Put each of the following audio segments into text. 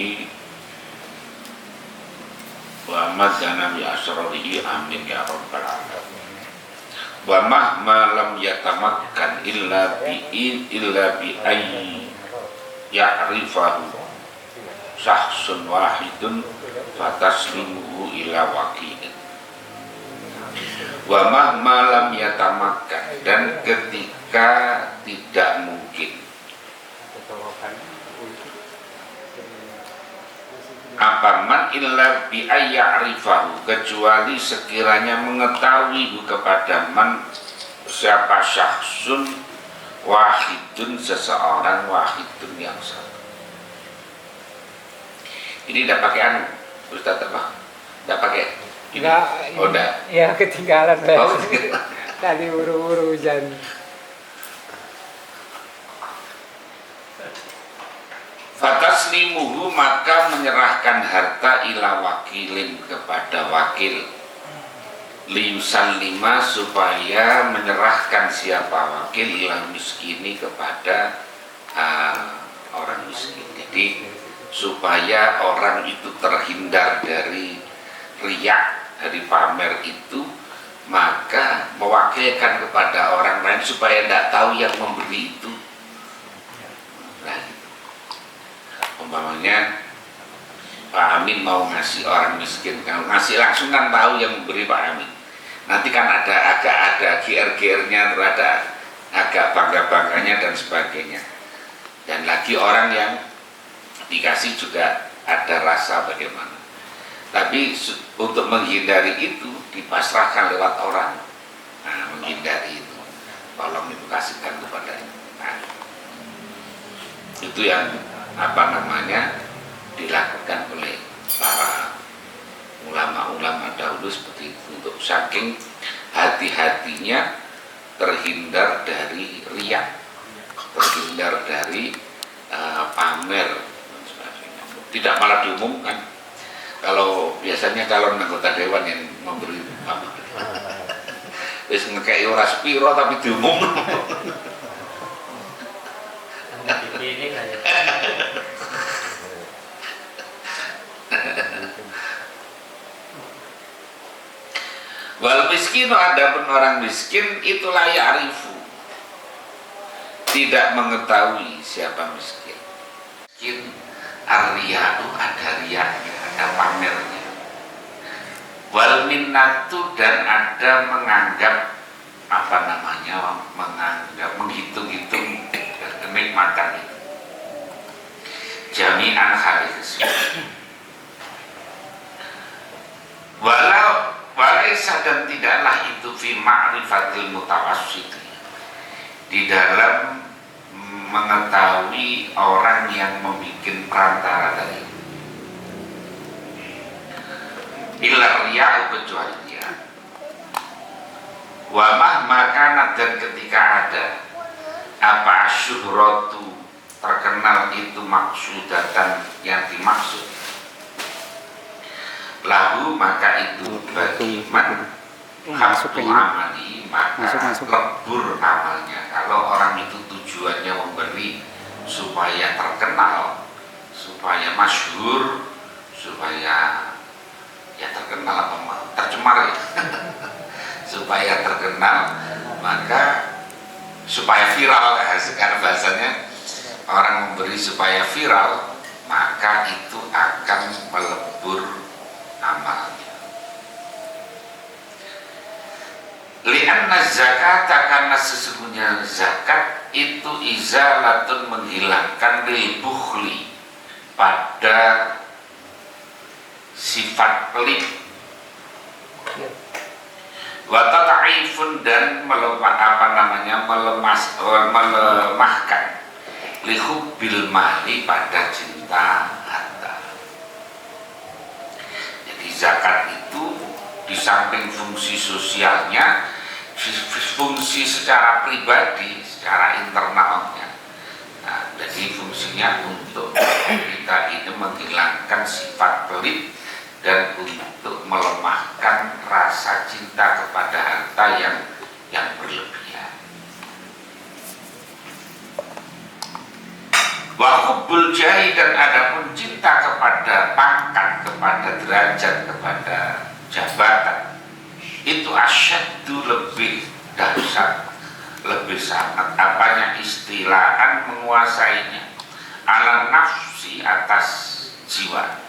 bihi wa madana bi asrarihi amin ya rabbal alamin. Wa ma lam yatamakkan illa bi ayyi ya'rifahu syahsun wahidun fataslimuhu ila waqi'in. Wa ma lam yatamakkan, dan ketika tidak mungkin apaman illa bi ayya'rifahu, kecuali sekiranya mengetahui kepada man siapa syahsun wahidun, seseorang wahidun yang satu. Ini tidak pakai anu Ustaz apa? Tidak pakai ini? Oh enggak. Ya ketinggalan tadi buru-buru hujan. Fataslimuhu, maka menyerahkan harta ila wakilin, kepada wakil. Liyusallima, supaya menyerahkan siapa wakil, ila miskini, kepada orang miskin. Jadi supaya orang itu terhindar dari riak, dari pamer itu, maka mewakilkan kepada orang lain supaya tidak tahu yang memberi itu. Nah, umpamanya Pak Amin mau ngasih orang miskin, kalau ngasih langsung kan tahu yang memberi Pak Amin. Nanti kan agak ada GR-GR-nya, ada agak bangga-bangganya dan sebagainya. Dan lagi orang yang dikasih juga ada rasa bagaimana. Tapi untuk menghindari itu dipasrahkan lewat orang. Nah, menghindari itu, tolong dikasihkan kepada itu. Nah, itu yang dilakukan oleh para ulama-ulama dahulu seperti itu, untuk saking hati-hatinya terhindar dari riya, terhindar dari pamer dan sebagainya. Tidak malah diumumkan. Kalau biasanya calon anggota dewan yang memberi pamer, wis ngekei ora sepiro tapi diumumkan. Wal miskinu, adapun orang miskin itu layak arifu, tidak mengetahui siapa miskin. Miskin ar-riya'u, ada riya'nya, ada pamernya. Wal minnatu, dan ada menganggap menganggap, menghitung-hitung kenikmatan itu. Jami'an halis. Walaisa, dan tidaklah itu fi ma'rifatil mutawassiti, di dalam mengetahui orang yang membuat perantara tadi. Illa riya'u, kecuali dia. Wa mahmakanat, dan ketika ada apa syuhratu, terkenal itu maksudatan, yang dimaksud, lahu, maka itu bagi man hakku amali, maka lebur amalnya. Kalau orang itu tujuannya memberi supaya terkenal, supaya masyhur, supaya ya terkenal, tercemar ya supaya terkenal, maka supaya viral, sekarang bahasanya orang memberi supaya viral, maka itu akan melebur amalnya. Li'anna zakata, karena sesungguhnya zakat itu izalatun, menghilangkan lil bukhli, pada sifat pelit, wa tata'ifun, dan melemahkan lihubbil mali, pada cinta harta. Jadi zakat itu di samping fungsi sosialnya, fungsi secara pribadi, secara internalnya. Nah, jadi fungsinya untuk kita ini menghilangkan sifat pelit dan untuk melemahkan rasa cinta kepada harta yang berlebihan. Wa Hubbul jahi dan adapun cinta kepada pangkat, kepada derajat, kepada jabatan itu asyaddu lebih dahsyat, lebih sangat apanya istilahan menguasainya ala nafsi atas jiwa,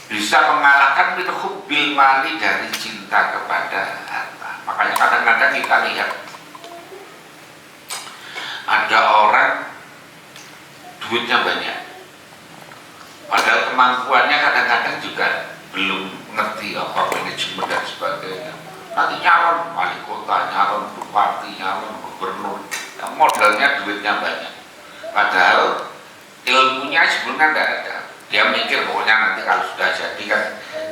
bisa mengalahkan min hubbil mali dari cinta kepada harta. Makanya kadang-kadang kita lihat ada orang duitnya banyak, padahal kemampuannya kadang-kadang juga belum ngerti apa manajemen dan sebagainya. Nanti nyalon wali kota, nyalon bupati, nyalon gubernur, yang modalnya duitnya banyak, padahal ilmunya sebelumnya tidak ada. Dia mikir pokoknya nanti kalau sudah jadi kan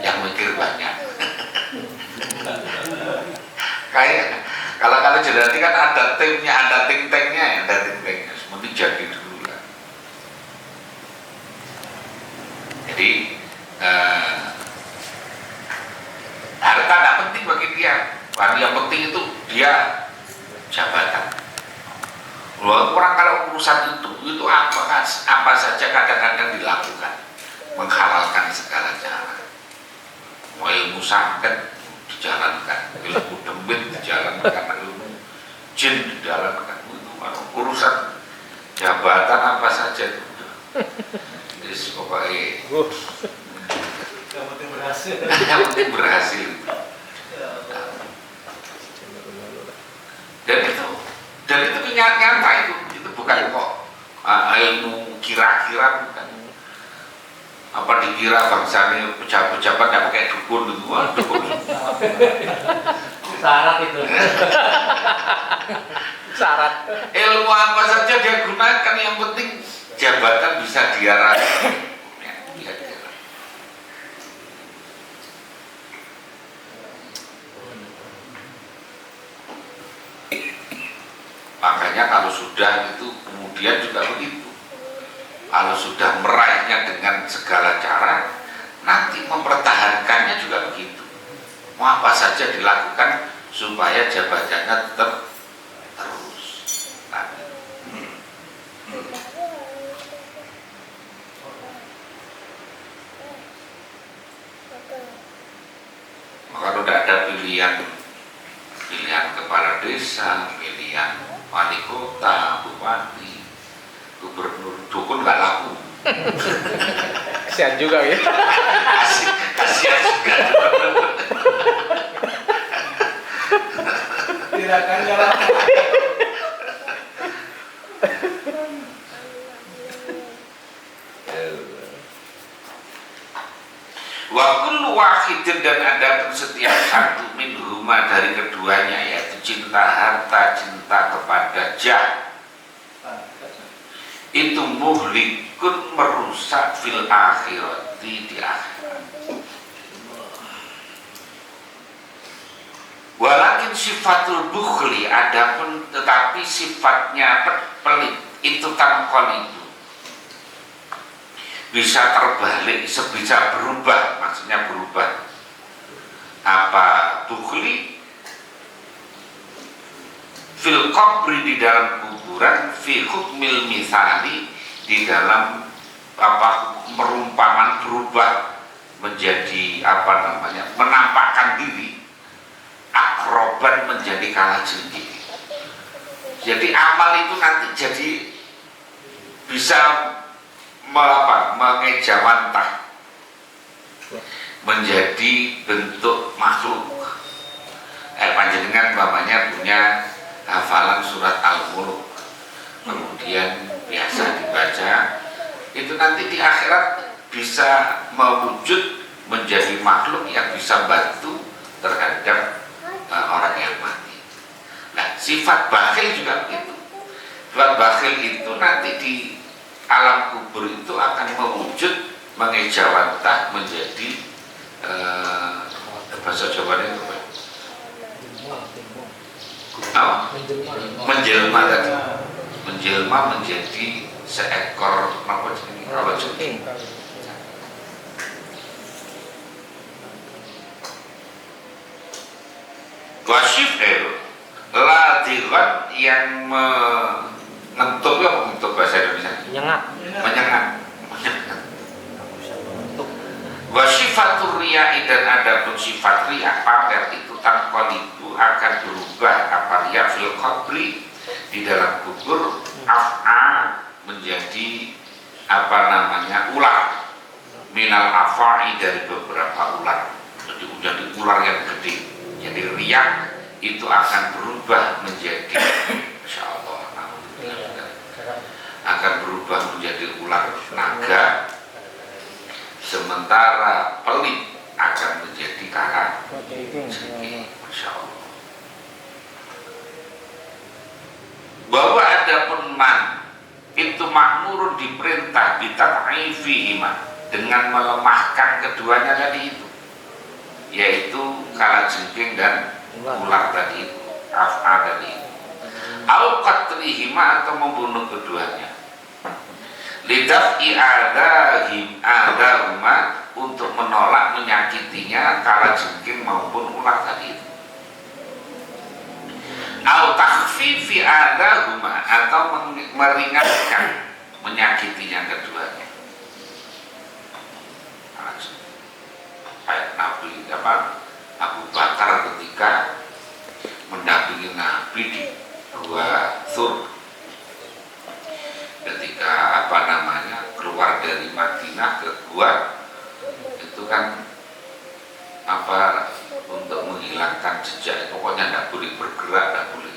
yang mikir banyak. Kayak kalau jadi kan ada timnya, ada ting-tengnya, ada ting-tengnya. Seperti jadi dulu lah. Jadi harta tidak penting bagi dia. Yang penting itu dia jabatan. Orang kalau urusan itu apa saja kadang-kadang dilakukan, menghalalkan segala cara. Mau ilmu santet dijalankan, ilmu demit dijalankan, ilmu jin dijalankan. Urusan jabatan apa saja itu. Jadi pokoknya yang penting berhasil. yang penting berhasil. Dan itu nyata itu bukan kok ilmu kira-kira, bukan. Apa dikira bangsanya pejabat-pejabat nggak pakai dukun gitu, dukun. Syarat itu. Syarat. Ilmu apa saja dia gunakan, yang penting jabatan bisa dia raih. Makanya kalau sudah itu kemudian juga begitu. Kalau sudah meraihnya dengan segala cara, nanti mempertahankannya juga begitu. Mau apa saja dilakukan supaya jabatannya tetap terus. Kalau tidak ada pilihan kepala desa, pilihan wali kota, bupati, gubernur, dukun nggak laku. Kasihan juga ya. Kasihan juga. Tidak akan jalan. Wa kullu wahidin dan ada setiap satu minhuma dari keduanya, yaitu cinta harta, cinta kepada jah, itu muhlikun merusak fil akhirati di akhirat. Walakin sifatul bukhli adapun tetapi sifatnya pelit itu tamkon itu bisa terbalik, bisa berubah, maksudnya berubah. Apa bukhli? Fil qabri di dalam kuburan, fi hukmil misali di dalam apa perumpamaan berubah menjadi apa namanya menampakkan diri, akroban menjadi kalajengking. Jadi amal itu nanti jadi bisa mengejawantah menjadi bentuk makhluk. Panjenengan umpamanya punya hafalan surat Al-Mulk, kemudian biasa dibaca, itu nanti di akhirat bisa mewujud menjadi makhluk yang bisa bantu terhadap orang yang mati. Nah, sifat bakhil juga begitu. Sifat bakhil itu nanti di alam kubur itu akan mewujud mengejawantah menjadi bahasa Jawanya apa? Menjelma tadi, menjelma menjadi seekor apa ini kalau jengking. Wasifir ladiran yang mengentuk, ya mengentuk bahasa Indonesia, Nyengat. Jangan. Wa sifatur riya'i, dan ada pun sifat riya, pamer itu tanqalibu akan berubah apa riya fil qabri, di dalam kubur, af'a menjadi apa namanya ular, minal afai, dari beberapa ular, jadi ular yang gede. Jadi riya itu akan berubah menjadi, insyaallah, akan berubah menjadi ular naga, sementara pelit akan menjadi kalajengking. Masya Allah. Bahwa ada pun man itu makmurun, diperintah bitat'ifihima, dengan melemahkan keduanya tadi itu, yaitu kalajengking dan ular tadi itu, af'a tadi itu, au qatlihima, atau membunuh keduanya, lidaf'i adahuma, untuk menolak menyakitinya kalajengking maupun ular tadi itu, au takhfifi adahuma, atau meringankan menyakitinya keduanya. Kayak Nabi Abu Bakar ketika mendampingi Nabi di Gua Thur, ketika apa namanya keluar dari Madinah ke gua, itu kan apa, untuk menghilangkan jejak, pokoknya tidak boleh bergerak, tidak boleh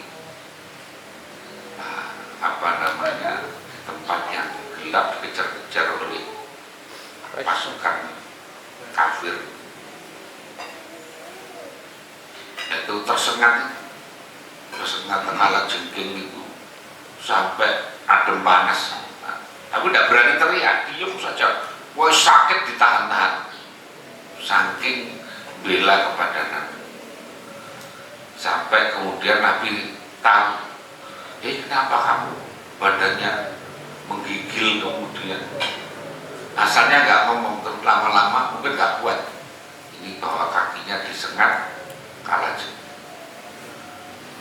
apa namanya, tempat yang gelap dikejar-kejar oleh pasukan kafir. Itu tersengat kalajengking itu sampai adem panas, tapi tidak berani teriak, diam saja. Wah, sakit ditahan-tahan, saking bela kepada Nabi. Sampai kemudian Nabi tahu, kenapa kamu badannya menggigil, kemudian asalnya nggak ngomong, terus lama-lama mungkin nggak kuat. Ini bahwa kakinya disengat kalajengking,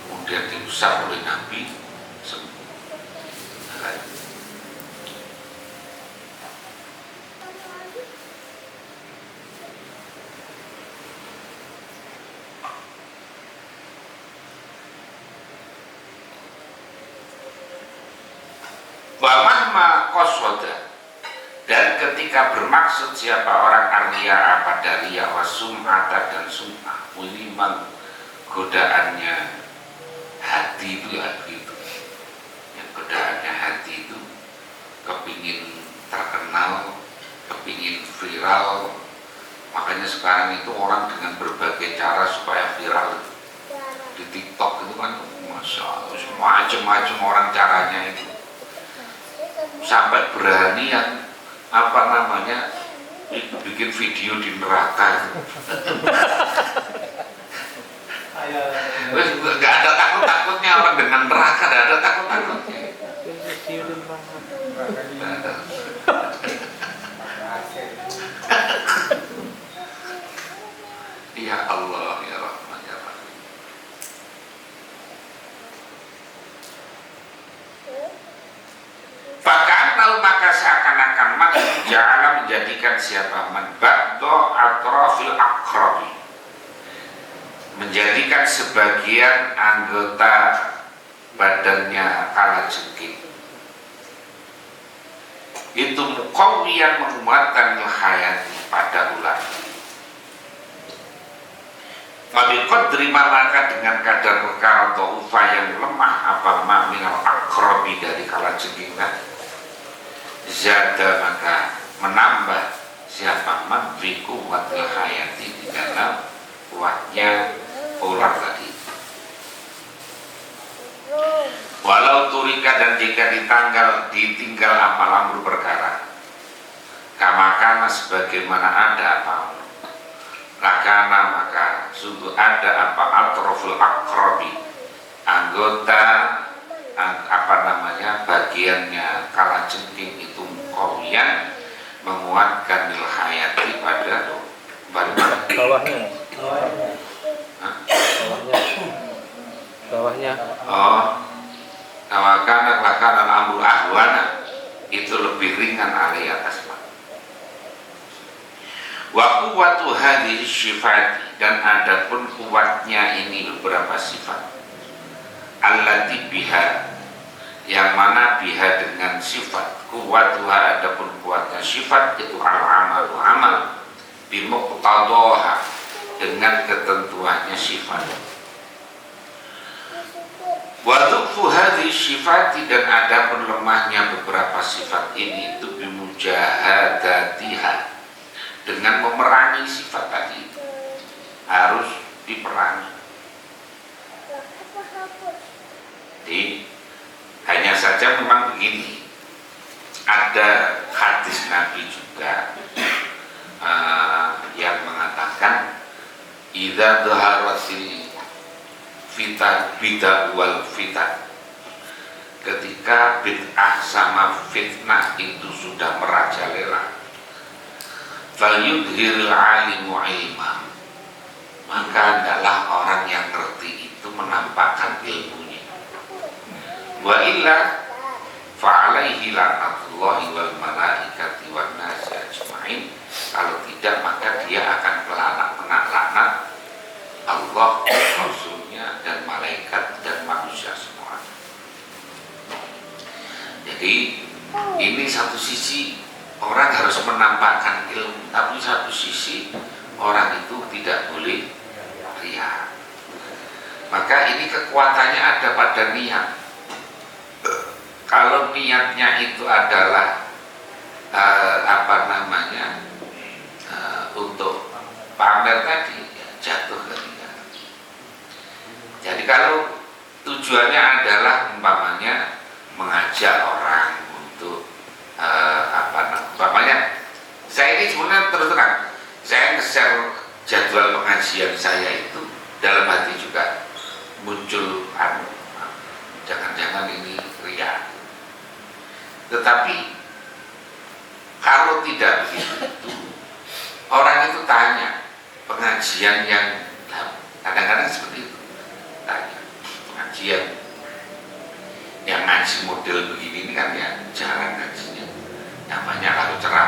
kemudian diusap oleh Nabi, sembuh. Wamahma qaswada, dan ketika bermaksud siapa orang arya pada riya wa sum'ata, dan sum'ah, ini memang godaannya hati itu ya begitu. Yang godaannya hati itu kepingin terkenal, kepingin viral. Makanya sekarang itu orang dengan berbagai cara supaya viral. Di TikTok itu kan Masya Allah, macam-macam orang caranya itu, sampai berani yang apa namanya bikin video di neraka. Gak ada takut-takutnya orang dengan neraka, gak ada takut-takutnya. Ya Allah, ya Rahman, ya Rahim. Bahkan lalu maka seakan-akan ja'ala menjadikan siapa man ba'do atrafil akrabi, menjadikan sebagian anggota badannya kalajengking itu muqawwiyan, menguatkan hayati pada ular. Wabi qadri maka dengan kadar perkara atau upaya yang lemah apa minal akrabi, dari kalajengking tadi, zada maka menambah siapa man bi quwwatil hayati, di dalam kuatnya ular tadi. Walau turika, dan jika ditinggal apa lamur perkara, kamakana sebagaimana ada apa, lakana maka sungguh ada apa atroful akrobi, anggota apa namanya bagiannya kalajengking itu muqawwiyan, menguatkan nilhayati pada bawahnya. Hah? Bawahnya. Oh, lakana amru ahwana, itu lebih ringan alai atas mak. Wa quwwatu hadhihi sifat, dan adapun kuatnya ini beberapa sifat, allati biha, yang mana biha dengan sifat, kuwatuha adapun kuatnya sifat itu al-amalu amal, bimuqtadaha dengan ketentuannya sifat. Wa dhufu hadhihi sifati, dan adapun lemahnya beberapa sifat ini itu bimujahadatiha, dengan memerangi sifat tadi, harus diperangi. Jadi hanya saja memang begini, ada hadis Nabi juga yang mengatakan idza dhaharatil fitan bid'ah wal fitan, ketika bid'ah sama fitnah itu sudah merajalela, falyudhiril alimu ilmah, maka adalah orang yang ngerti itu menampakkan ilmunya. Wa illa fa'alaihi la'natullahi wal malaikati wan nasi ajma'in, kalau tidak maka dia akan kena laknat Allah, Rasulnya, dan malaikat dan manusia semua. Jadi ini satu sisi orang harus menampakkan ilmu, tapi satu sisi orang itu tidak boleh riya. Maka ini kekuatannya ada pada niat. Kalau niatnya itu adalah untuk pamer tadi, ya, jatuh ke riya. Jadi kalau tujuannya adalah umpamanya mengajak orang untuk umpamanya, saya ini sebenarnya terus terang, saya nge-share jadwal pengajian saya itu dalam hati juga muncul jangan-jangan ini riya. Tetapi kalau tidak begitu, orang itu tanya pengajian yang kadang-kadang seperti itu, tanya pengajian yang ngaji model begini ini kan ya jarang ngajinya, namanya kalau ceramah